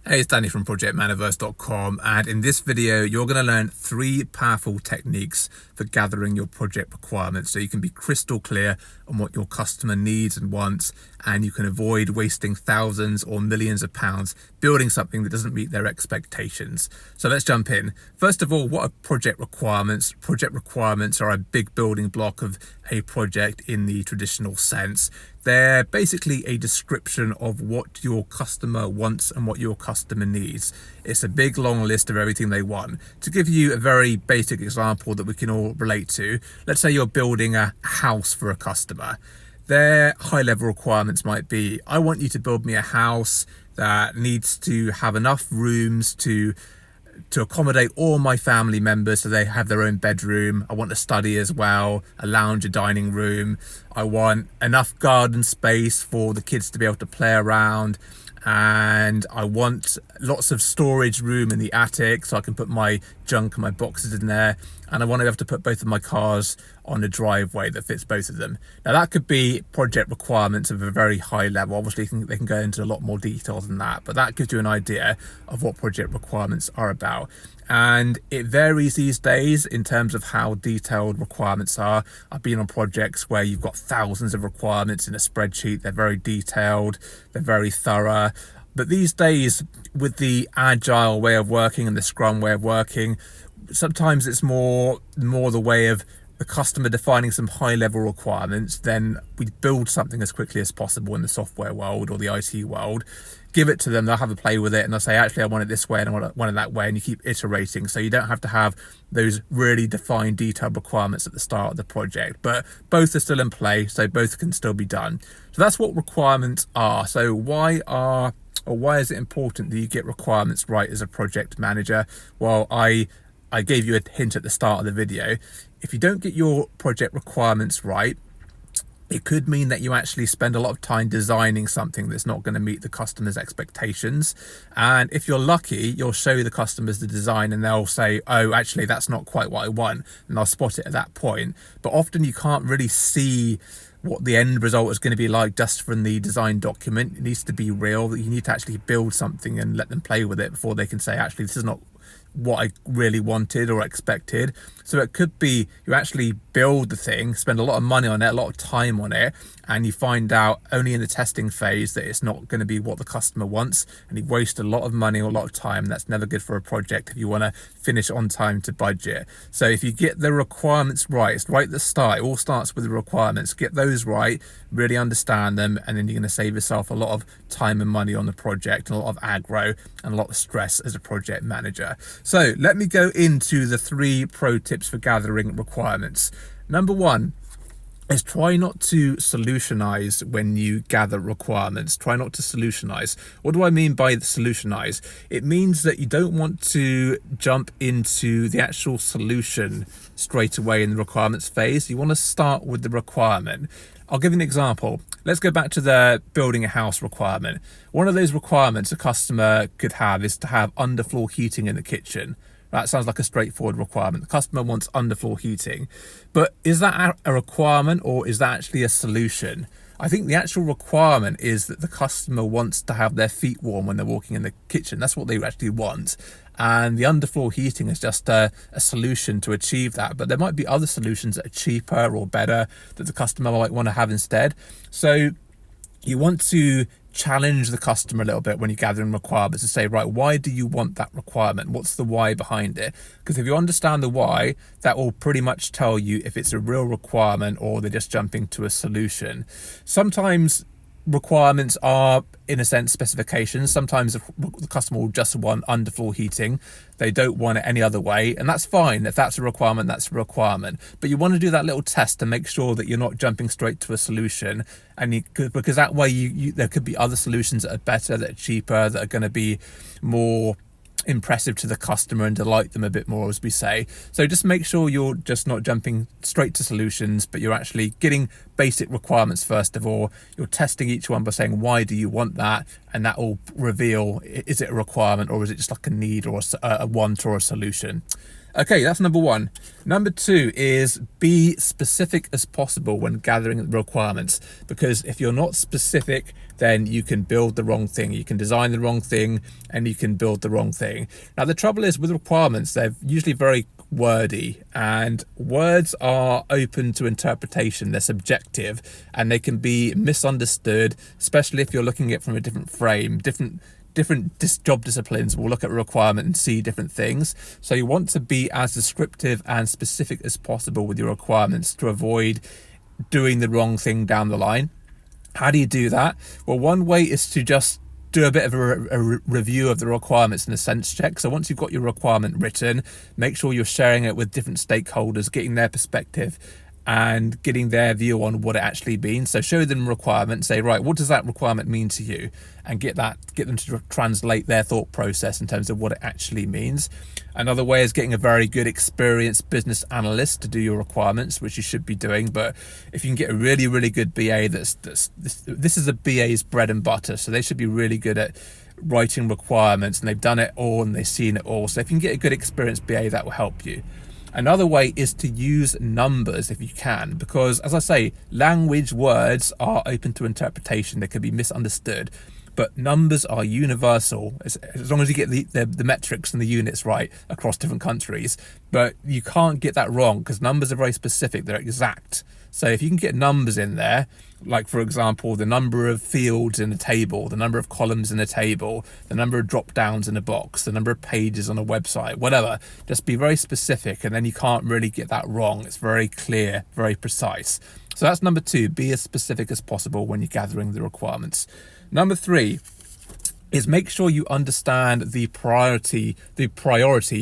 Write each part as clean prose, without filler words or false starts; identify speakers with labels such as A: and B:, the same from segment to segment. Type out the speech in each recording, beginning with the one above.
A: Hey, it's Dani from projectmanaverse.com, and in this video you're going to learn 3 powerful techniques for gathering your project requirements so you can be crystal clear on what your customer needs and wants, and you can avoid wasting thousands or millions of pounds building something that doesn't meet their expectations. So let's jump in. First of all, what are project requirements? Project requirements are a big building block of a project in the traditional sense. They're basically a description of what your customer wants and what your customer needs. It's a big long list of everything they want. To give you a very basic example that we can all relate to, let's say you're building a house for a customer. Their high level requirements might be, I want you to build me a house that needs to have enough rooms to accommodate all my family members so they have their own bedroom. I want a study as well, a lounge, a dining room. I want enough garden space for the kids to be able to play around. And I want lots of storage room in the attic so I can put my junk and my boxes in there. And I want to be able to put both of my cars on a driveway that fits both of them. Now that could be project requirements of a very high level. Obviously they can go into a lot more detail than that, but that gives you an idea of what project requirements are about. And it varies these days in terms of how detailed requirements are. I've been on projects where you've got thousands of requirements in a spreadsheet. They're very detailed, they're very thorough. But these days, with the agile way of working and the scrum way of working, sometimes it's more the way of the customer defining some high level requirements. Then we build something as quickly as possible in the software world or the IT world, give it to them, they'll have a play with it, and they'll say, actually I want it this way and I want it that way, and you keep iterating. So you don't have to have those really defined detailed requirements at the start of the project, but both are still in play, so both can still be done. So that's what requirements are. So why is it important that you get requirements right as a project manager? Well, I gave you a hint at the start of the video. If you don't get your project requirements right, it could mean that you actually spend a lot of time designing something that's not going to meet the customer's expectations. And if you're lucky, you'll show the customers the design and they'll say, oh, actually, that's not quite what I want. And they'll spot it at that point. But often you can't really see what the end result is going to be like just from the design document. It needs to be real. You need to actually build something and let them play with it before they can say, actually, this is not what I really wanted or expected. So it could be you actually build the thing, spend a lot of money on it, a lot of time on it, and you find out only in the testing phase that it's not going to be what the customer wants, and you waste a lot of money or a lot of time. That's never good for a project if you want to finish on time to budget. So if you get the requirements right, it's right at the start, it all starts with the requirements. Get those right, really understand them, and then you're going to save yourself a lot of time and money on the project and a lot of aggro and a lot of stress as a project manager. So let me go into the 3 pro tips for gathering requirements. Number 1 is try not to solutionize when you gather requirements. Try not to solutionize. What do I mean by solutionize? It means that you don't want to jump into the actual solution straight away in the requirements phase. You want to start with the requirement. I'll give you an example. Let's go back to the building a house requirement. One of those requirements a customer could have is to have underfloor heating in the kitchen. That sounds like a straightforward requirement. The customer wants underfloor heating. But is that a requirement or is that actually a solution? I think the actual requirement is that the customer wants to have their feet warm when they're walking in the kitchen. That's what they actually want. And the underfloor heating is just a solution to achieve that. But there might be other solutions that are cheaper or better that the customer might want to have instead. So you want to challenge the customer a little bit when you're gathering requirements to say, right, why do you want that requirement? What's the why behind it? Because if you understand the why, that will pretty much tell you if it's a real requirement or they're just jumping to a solution. Sometimes requirements are, in a sense, specifications. Sometimes the customer will just want underfloor heating. They don't want it any other way, and that's fine. If that's a requirement, that's a requirement. But you want to do that little test to make sure that you're not jumping straight to a solution, and because that way there could be other solutions that are better, that are cheaper, that are going to be more impressive to the customer and delight them a bit more, as we say. So just make sure you're just not jumping straight to solutions, but you're actually getting basic requirements first of all. You're testing each one by saying, why do you want that? And that will reveal, is it a requirement or is it just like a need or a want or a solution? Okay, that's number one. Number two is be specific as possible when gathering requirements, because if you're not specific, then you can build the wrong thing. You can design the wrong thing and you can build the wrong thing. Now, the trouble is with requirements, they're usually very wordy, and words are open to interpretation. They're subjective and they can be misunderstood, especially if you're looking at it from a different frame. Different job disciplines will look at a requirement and see different things. So you want to be as descriptive and specific as possible with your requirements to avoid doing the wrong thing down the line. How do you do that? Well, one way is to just do a bit of a review of the requirements and a sense check. So once you've got your requirement written, make sure you're sharing it with different stakeholders, getting their perspective and getting their view on what it actually means. So show them requirement, say, right, what does that requirement mean to you? And get them to translate their thought process in terms of what it actually means. Another way is getting a very good experienced business analyst to do your requirements, which you should be doing. But if you can get a really, really good BA, this is a BA's bread and butter. So they should be really good at writing requirements, and they've done it all and they've seen it all. So if you can get a good experienced BA, that will help you. Another way is to use numbers if you can, because as I say, language words are open to interpretation. They can be misunderstood, but numbers are universal as long as you get the metrics and the units right across different countries. But you can't get that wrong because numbers are very specific. They're exact. So if you can get numbers in there, like for example, the number of fields in a table, the number of columns in a table, the number of drop downs in a box, the number of pages on a website, whatever, just be very specific, and then you can't really get that wrong. It's very clear, very precise. So that's number two, be as specific as possible when you're gathering the requirements. Number three is make sure you understand the priority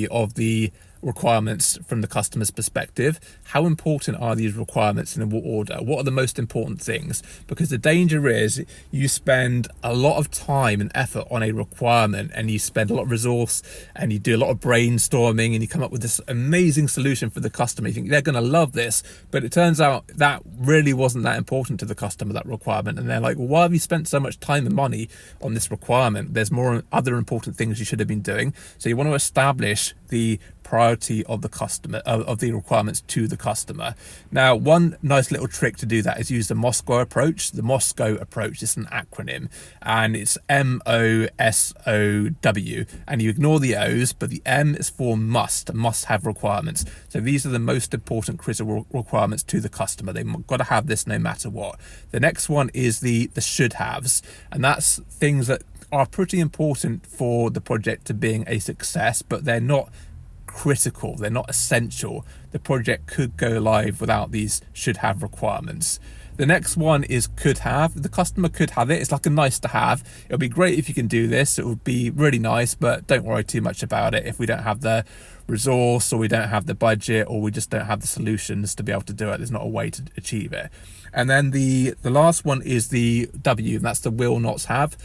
A: of the requirements from the customer's perspective. How important are these requirements and in what order? What are the most important things? Because the danger is you spend a lot of time and effort on a requirement, and you spend a lot of resource and you do a lot of brainstorming and you come up with this amazing solution for the customer. You think they're going to love this, but it turns out that really wasn't that important to the customer, that requirement. And they're like, well, why have you spent so much time and money on this requirement? There's more other important things you should have been doing. So you want to establish the priority of the customer, of the requirements to the customer. Now, one nice little trick to do that is use the Moscow approach. The Moscow approach is an acronym, and it's MOSOW, and you ignore the O's, but the M is for must have requirements. So these are the most important critical requirements to the customer. They've got to have this no matter what. The next one is the should haves, and that's things that are pretty important for the project to being a success, but they're not critical, they're not essential. The project could go live without these should have requirements. The next one is could have. The customer could have it. It's like a nice to have. It'll be great if you can do this. It would be really nice, but don't worry too much about it if we don't have the resource, or we don't have the budget, or we just don't have the solutions to be able to do it. There's not a way to achieve it. And then the last one is the W, and that's the will not have.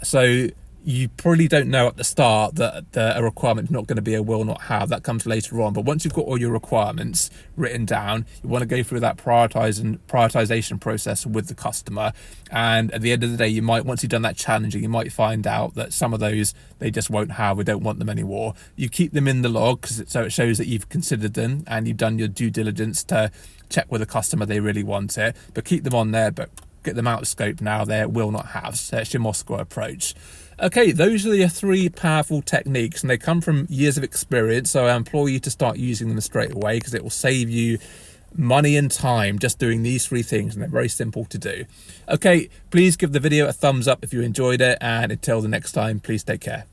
A: So you probably don't know at the start that a requirement is not going to be a will not have. That comes later on. But once you've got all your requirements written down, you want to go through that prioritization process with the customer. And at the end of the day, you might, once you've done that challenging, you might find out that some of those they just won't have. We don't want them anymore. You keep them in the log so it shows that you've considered them and you've done your due diligence to check with the customer they really want it. But keep them on there, but get them out of scope now. They will not have. So that's your Moscow approach. Okay, those are the three powerful techniques, and they come from years of experience. So I implore you to start using them straight away, because it will save you money and time just doing these three things, and they're very simple to do. Okay, please give the video a thumbs up if you enjoyed it, and until the next time, please take care.